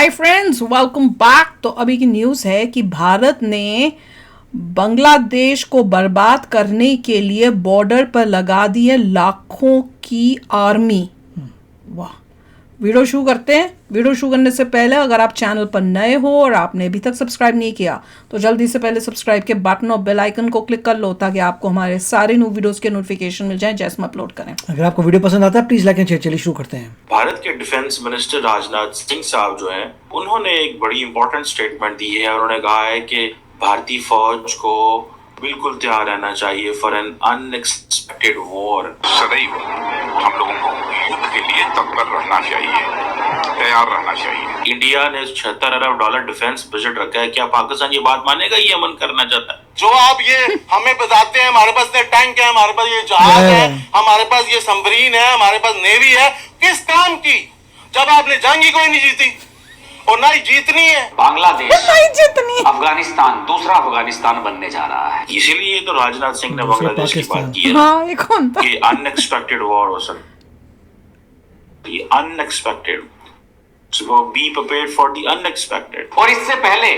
Hi friends, welcome back. तो अभी की न्यूज़ है कि भारत ने बांग्लादेश को बर्बाद करने के लिए बॉर्डर पर लगा दी है लाखों की आर्मी। वाह। वीडियो शुरू करते हैं। वीडियो शुरू करने से पहले अगर आप चैनल पर नए हो और आपने अभी तक सब्सक्राइब नहीं किया तो जल्दी से पहले सब्सक्राइब के बटन और बेल आइकन को क्लिक कर लो ताकि आपको हमारे सारे न्यू वीडियोस के नोटिफिकेशन मिल जाएं जैसे हम अपलोड करें। अगर आपको वीडियो पसंद आता है प्लीज लाइक एंड शेयर। चलिए शुरू करते हैं। भारत के डिफेंस मिनिस्टर राजनाथ सिंह साहब जो हैं, उन्होंने एक बड़ी इंपॉर्टेंट स्टेटमेंट दी है। उन्होंने कहा है कि भारतीय फौज को बिल्कुल तैयार रहना चाहिए फॉर एन अनएक्सपेक्टेड वॉर। सदैव हम लोगों को युद्ध के लिए तत्पर रहना चाहिए, तैयार रहना चाहिए। इंडिया ने $76 अरब डिफेंस बजट रखा है। क्या पाकिस्तान ये बात मानेगा? ये अमन करना चाहता है? जो आप ये हमें बताते हैं हमारे पास टैंक है, हमारे पास ये जहाज है, हमारे पास ये सबमरीन है, हमारे पास नेवी है, किस काम की? जब आपने जंग ही कोई नहीं जीती और ना ही जीतनी है। बांग्लादेश अफगानिस्तान दूसरा अफगानिस्तान बनने जा रहा है। इसीलिए तो राजनाथ सिंह ने बांग्लादेश की बात की है हाँ, ये कौन था? कि अनएक्सपेक्टेड वॉर हो सकता है। Unexpected, so be prepared for the unexpected। और इससे पहले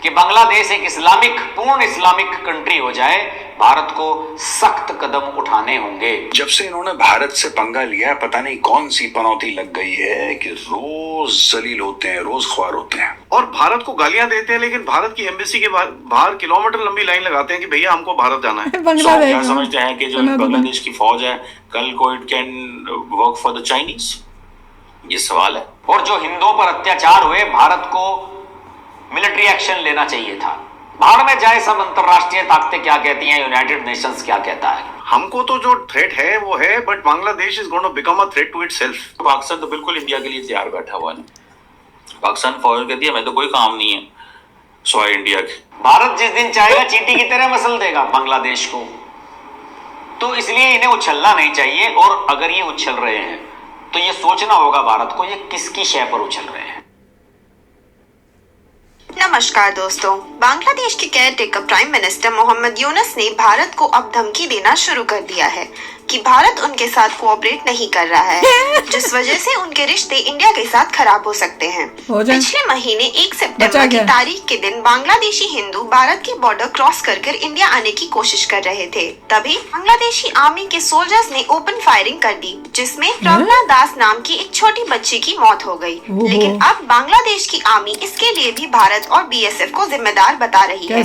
कि बांग्लादेश एक पूर्ण इस्लामिक कंट्री हो जाए, भारत को सख्त कदम उठाने होंगे। जब से इन्होंने भारत से पंगा लिया, पता नहीं कौन सी पनौती लग गई है कि रोज जलील होते हैं, रोज ख्वार होते हैं और भारत को गालियां देते हैं, लेकिन भारत की एम्बेसी के बाहर किलोमीटर लंबी लाइन लगाते हैं कि भैया हमको भारत जाना है। So, क्या समझते हैं कि जो बांग्लादेश की फौज है कल को it can work for the Chinese? ये सवाल है। और जो हिंदुओं पर अत्याचार हुए, भारत को मिलिट्री एक्शन लेना चाहिए था। भाड़ में जाए सब अंतरराष्ट्रीय ताकतें क्या कहती हैं, यूनाइटेड नेशंस क्या कहता है। हमको तो जो थ्रेट है वो है, but Bangladesh is going to become a threat to itself. Pakistan तो बिल्कुल इंडिया के लिए तैयार बैठा हुआ है। पाकिस्तान फौज कहती है मैं तो कोई काम नहीं है सवाए इंडिया के। भारत जिस दिन चाहेगा चींटी की तरह मसल देगा बांग्लादेश को, तो इसलिए इन्हें उछलना नहीं चाहिए। और अगर ये उछल रहे हैं तो ये सोचना होगा भारत को, ये किसकी शय पर उछल रहे हैं। नमस्कार दोस्तों, बांग्लादेश के caretaker prime minister Mohammad Yunus ने भारत को अब धमकी देना शुरू कर दिया है कि भारत उनके साथ कोऑपरेट नहीं कर रहा है, जिस वजह से उनके रिश्ते इंडिया के साथ खराब हो सकते हैं। पिछले महीने 1 सितंबर की तारीख के दिन बांग्लादेशी हिंदू भारत के बॉर्डर क्रॉस कर इंडिया आने की कोशिश कर रहे थे। तभी बांग्लादेशी आर्मी के सोल्जर्स ने ओपन फायरिंग कर दी, जिसमें प्रज्ञा दास नाम की एक छोटी बच्ची की मौत हो गई। लेकिन अब बांग्लादेश की आर्मी इसके लिए भी भारत और BSF को जिम्मेदार बता रही है।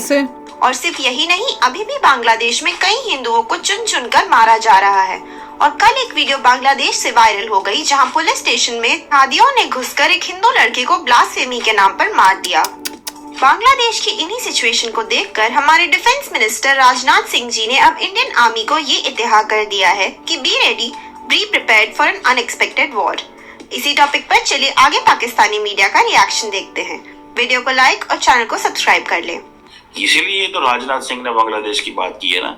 और सिर्फ यही नहीं, अभी भी बांग्लादेश में कई हिंदुओं को चुन चुन कर मारा जा रहा है। और कल एक वीडियो बांग्लादेश से वायरल हो गई, जहां पुलिस स्टेशन में हादियों ने घुसकर एक हिंदू लड़के को ब्लास्फेमी के नाम पर मार दिया। बांग्लादेश की इन्हीं सिचुएशन को देखकर हमारे डिफेंस मिनिस्टर राजनाथ सिंह जी ने अब इंडियन आर्मी को ये इत्तेहाद कर दिया है कि be ready, be prepared for an unexpected war. इसी टॉपिक पर चलिए आगे पाकिस्तानी मीडिया का रिएक्शन देखते हैं। वीडियो को लाइक और चैनल को सब्सक्राइब कर लें। इसीलिए तो राजनाथ सिंह ने बांग्लादेश की बात की है ना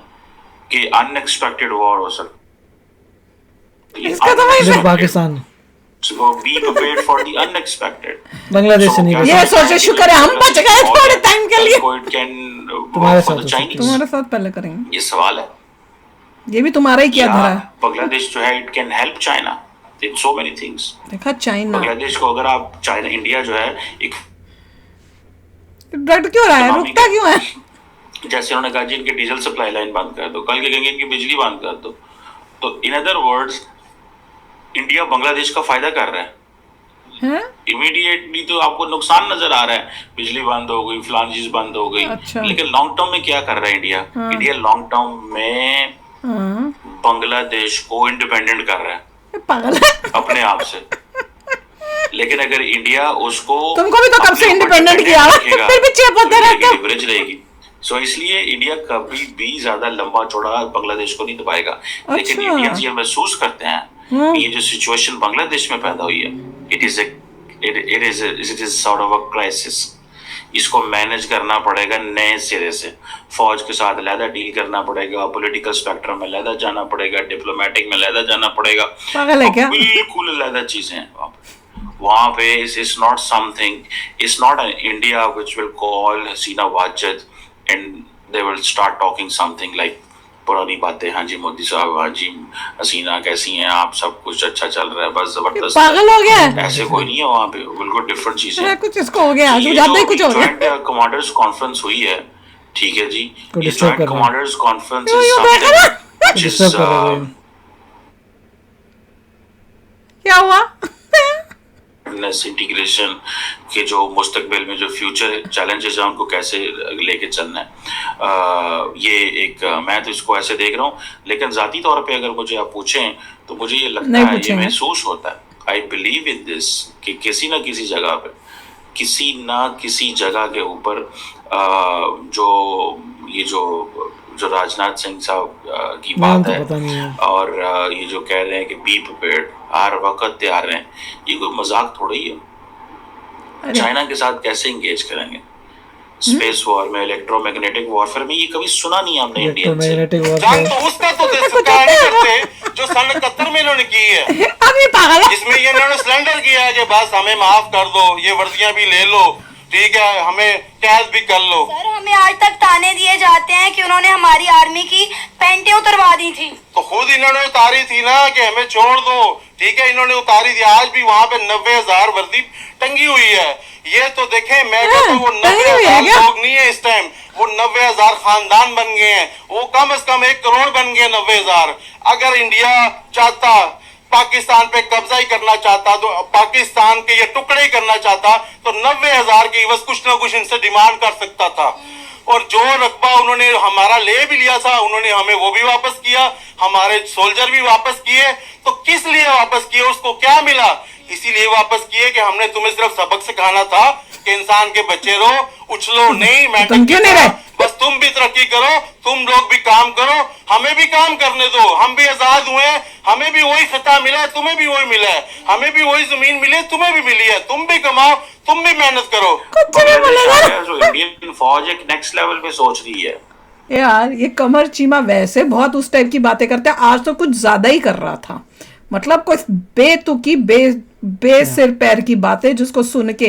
कि अनएक्सपेक्टेड वॉर हो सकता है। Pakistan be prepared for the unexpected. Bangladesh से नहीं, ये सोचे शुक्र है हम बच गए थोड़े टाइम के लिए। तुम्हारे साथ पहले करेंगे। ये सवाल है, ये भी तुम्हारा ही किया धरा है। बांग्लादेश जो है it can help China in so many things. देखा चाइना, बांग्लादेश को अगर आप चाइना, इंडिया जो है एक डट क्यों रहा है, रुकता क्यों है? जैसे उन्होंने कहा जी इनकी डीजल सप्लाई लाइन बंद कर दो, कल के कहेंगे इनकी बिजली बंद कर दो। तो in other words India Bangladesh का फायदा कर रहा है। इमीडिएटली तो आपको नुकसान नजर आ रहा है, बिजली बंद हो गई, फलान चीज बंद हो गई। अच्छा। लेकिन लॉन्ग टर्म में क्या कर रहा है इंडिया? इंडिया लॉन्ग टर्म में बांग्लादेश को इंडिपेंडेंट कर रहा है पागल अपने आप से। लेकिन अगर इंडिया उसको, तुमको भी तो कब से इंडिपेंडेंट किया, फिर भी चुप होते रहते हो। लिवरेज रहेगी। सो इसलिए इंडिया कभी भी ज्यादा लंबा चौड़ा बांग्लादेश को नहीं दबाएगा। लेकिन इंडियंस ये महसूस करते हैं ये जो सिचुएशन बांग्लादेश में पैदा हुई है, it is sort of a crisis. इसको मैनेज करना पड़ेगा नए सिरे से, फौज के साथ अलहदा डील करना पड़ेगा, पॉलिटिकल स्पेक्ट्रम में अलहदा जाना पड़ेगा, डिप्लोमेटिक में अलहदा जाना पड़ेगा। बिल्कुल अलहदा चीजें हैं वहाँ पे। It's not something, it's not an India which will call Hasina Wajid and they will start talking something like पुरानी बातें, हाँ जी मोदी साहब, हाँ जी हसीना कैसी हैं आप, सब कुछ अच्छा चल रहा है, बस जबरदस्त। पागल हो गया है? ऐसे कोई नहीं है वहाँ पे, बिल्कुल डिफरेंट चीजें। कुछ इसको हो गया, ये ज्यादा ही जो कुछ हो गया। जॉइंट कमांडर्स कॉन्फ्रेंस हुई है, ठीक है जी, को ये disturb जॉइंट कर रहा है। कमांडर्स कॉन्फ्रेंस डिस्टर्ब कर रहे हैं। क्या हुआ? इंटीग्रेशन के जो मुस्तकबिल में जो फ्यूचर चैलेंजेस हैं उनको कैसे लेके चलना है, ये एक मैं तो इसको ऐसे देख रहा हूँ। लेकिन जाती तौर पे अगर मुझे आप पूछें तो मुझे ये लगता है, ये महसूस होता है, आई बिलीव इन दिस, कि किसी ना किसी जगह पे, किसी ना किसी जगह के ऊपर जो राजनाथ सिंह साहब की बात है, और ये जो कह रहे हैं कि बी प्रिपेयर्ड, हर वक्त तैयार रहें, ये कोई मजाक थोड़ी है। चाइना के साथ कैसे इंगेज करेंगे स्पेस वॉर में, इलेक्ट्रोमैग्नेटिक वॉरफेयर में? ये कभी सुना नहीं हमने इंडियन से। जान तो उसका तो करते जो सन 71 में इन्होंने की है, इसमें ये इन्होंने सिलेंडर किया है कि बस हमें माफ कर दो, ये वर्दियां भी ले लो, ठीक है, हमें कैद भी कर लो। सर हमें आज तक ताने दिए जाते हैं कि उन्होंने हमारी आर्मी की पैंटें उतरवा दी थी। तो खुद इन्होंने उतारी थी ना कि हमें छोड़ दो, ठीक है, इन्होंने उतारी थी। आज भी वहाँ पे 90,000 वर्दी टंगी हुई है। ये तो देखें, मैं कहता हूँ वो 90,000 लोग नहीं है इस टाइम, वो 90,000 खानदान बन गए हैं, वो कम से कम 1 करोड़ बन गए 90,000। अगर इंडिया चाहता, पाकिस्तान पे कब्जा ही करना चाहता, तो पाकिस्तान के ये टुकड़े ही करना चाहता, तो 90,000 की बस कुछ ना कुछ इनसे डिमांड कर सकता था। और जो रकबा उन्होंने हमारा ले भी लिया था, उन्होंने हमें वो भी वापस किया, हमारे सोल्जर भी वापस किए। तो किस लिए वापस किए, उसको क्या मिला? इसीलिए वापस किए कि हमने तुम्हें सिर्फ सबक सिखाना था कि इंसान के बच्चे रहो, उछलो नहीं, तुम क्यों नहीं रहे? बस तुम भी तरक्की करो, तुम लोग भी काम करो, हमें भी काम करने दो। हम भी आजाद हुए, हमें भी वही खिता मिला है, तुम्हें भी वही मिला है, हमें भी वही जमीन मिली है, तुम्हें भी मिली है। तुम भी कमाओ, तुम भी मेहनत करो। जो इंडियन फौज एक नेक्स्ट लेवल पे सोच रही है यार। ये कमर चीमा वैसे बहुत उस टाइप की बातें करते हैं, आज तो कुछ ज्यादा ही कर रहा था। मतलब कोई बेतुकी बे सिर पैर की बातें जिसको सुन के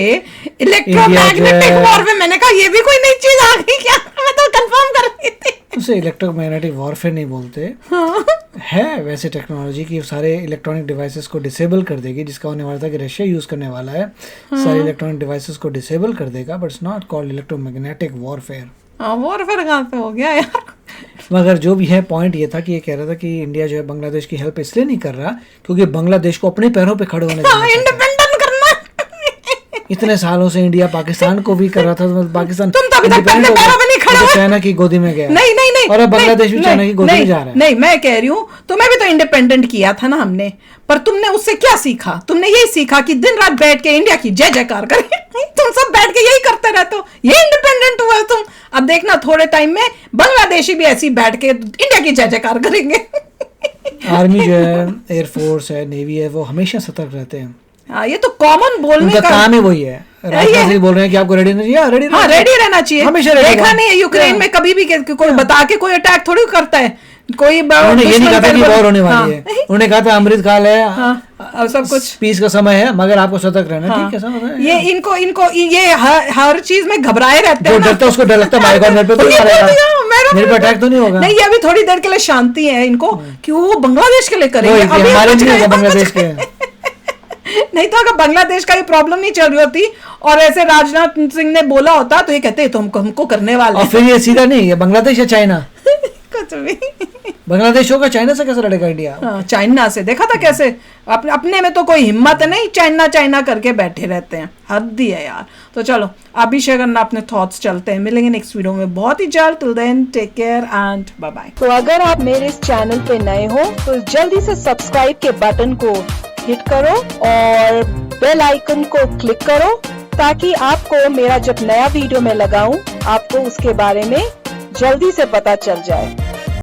इलेक्ट्रोमैग्नेटिक वॉरफेयर, मैंने कहा ये भी कोई नई चीज आ गई क्या? मैं तो कंफर्म कर रही थी। उसे इलेक्ट्रोमैग्नेटिक वॉरफेयर नहीं बोलते। हाँ। है वैसे टेक्नोलॉजी की सारे इलेक्ट्रॉनिक डिवाइसेस को डिसेबल कर देगी, जिसका होने वाला था कि रशिया यूज करने वाला है। सारे इलेक्ट्रॉनिक डिवाइसेस को डिसेबल कर देगा, but it's not called electromagnetic warfare. Warfare कहाँ से हो गया यार? मगर जो भी है, पॉइंट ये था कि ये कह रहा था कि इंडिया जो है बांग्लादेश की हेल्प इसलिए नहीं कर रहा क्योंकि बांग्लादेश को अपने पैरों पे खड़े होने देना इंडिपेंडेंट करना। इतने सालों से इंडिया पाकिस्तान को भी कर रहा था, तो पाकिस्तान तुम तो अभी तक अपने पैरों पे नहीं खड़े हुए। चाइना की गोदी में गया। नहीं नहीं नहीं, और अब बांग्लादेश भी चाइना की गोदी में जा रहा है। नहीं, मैं कह रही हूँ तुम्हें भी तो इंडिपेंडेंट किया था ना हमने, पर तुमने उससे क्या सीखा? तुमने यही सीखा कि दिन रात बैठ के इंडिया की जय जयकार करें। तुम सब बैठ के यही करते रहते हो, ये इंडिपेंडेंट हुआ तुम। अब देखना थोड़े टाइम में बांग्लादेशी भी ऐसी बैठ के इंडिया की जय जयकार करेंगे। आर्मी जो है, एयरफोर्स है, नेवी है, वो हमेशा सतर्क रहते हैं। हाँ, ये तो कॉमन बोलने का काम ही वही है। राजनाथ सिंह बोल रहे हैं कि आपको रेडी रहना चाहिए। रेडी रहना चाहिए, हमेशा देखा नहीं है यूक्रेन में कभी भी कोई बता के कोई अटैक थोड़ी करता है। कोई उन्होंने ये नहीं कहा था कि वॉर होने वाली है, उन्होंने कहा था अमृत काल है, सब कुछ पीस का समय है, मगर आपको सतर्क रहना। ठीक है, समझ रहे हैं? ये इनको ये हर चीज में घबराए रहते हैं। जो डरता है उसको डर लगता है, मेरे पे तो नहीं मारेगा, मेरे पे अटैक तो नहीं होगा। नहीं, अभी थोड़ी देर के लिए शांति है इनको कि वो बांग्लादेश के लिए करेंगे, हमारे लिए बांग्लादेश के। नहीं तो अगर बांग्लादेश का ये प्रॉब्लम नहीं चल रही होती और ऐसे राजनाथ सिंह ने बोला होता तो ये कहते तो हमको करने वाले। और फिर ये सीधा नहीं, ये बांग्लादेश या चाइना कुछ भी। बांग्लादेश होगा, चाइना से कैसे लड़ेगा इंडिया? चाइना से देखा था कैसे, अपने में तो कोई हिम्मत नहीं, चाइना करके बैठे रहते हैं। हद ही है यार। तो चलो अभी शेयर करना अपने थॉट्स, चलते हैं, मिलेंगे नेक्स्ट वीडियो में बहुत ही जल्द। Till then take care and bye bye. तो अगर आप मेरे इस चैनल पे नए हो तो जल्दी से सब्सक्राइब के बटन को हिट करो और बेल आइकन को क्लिक करो ताकि आपको मेरा जब नया वीडियो मैं लगाऊं आपको उसके बारे में जल्दी से पता चल जाए।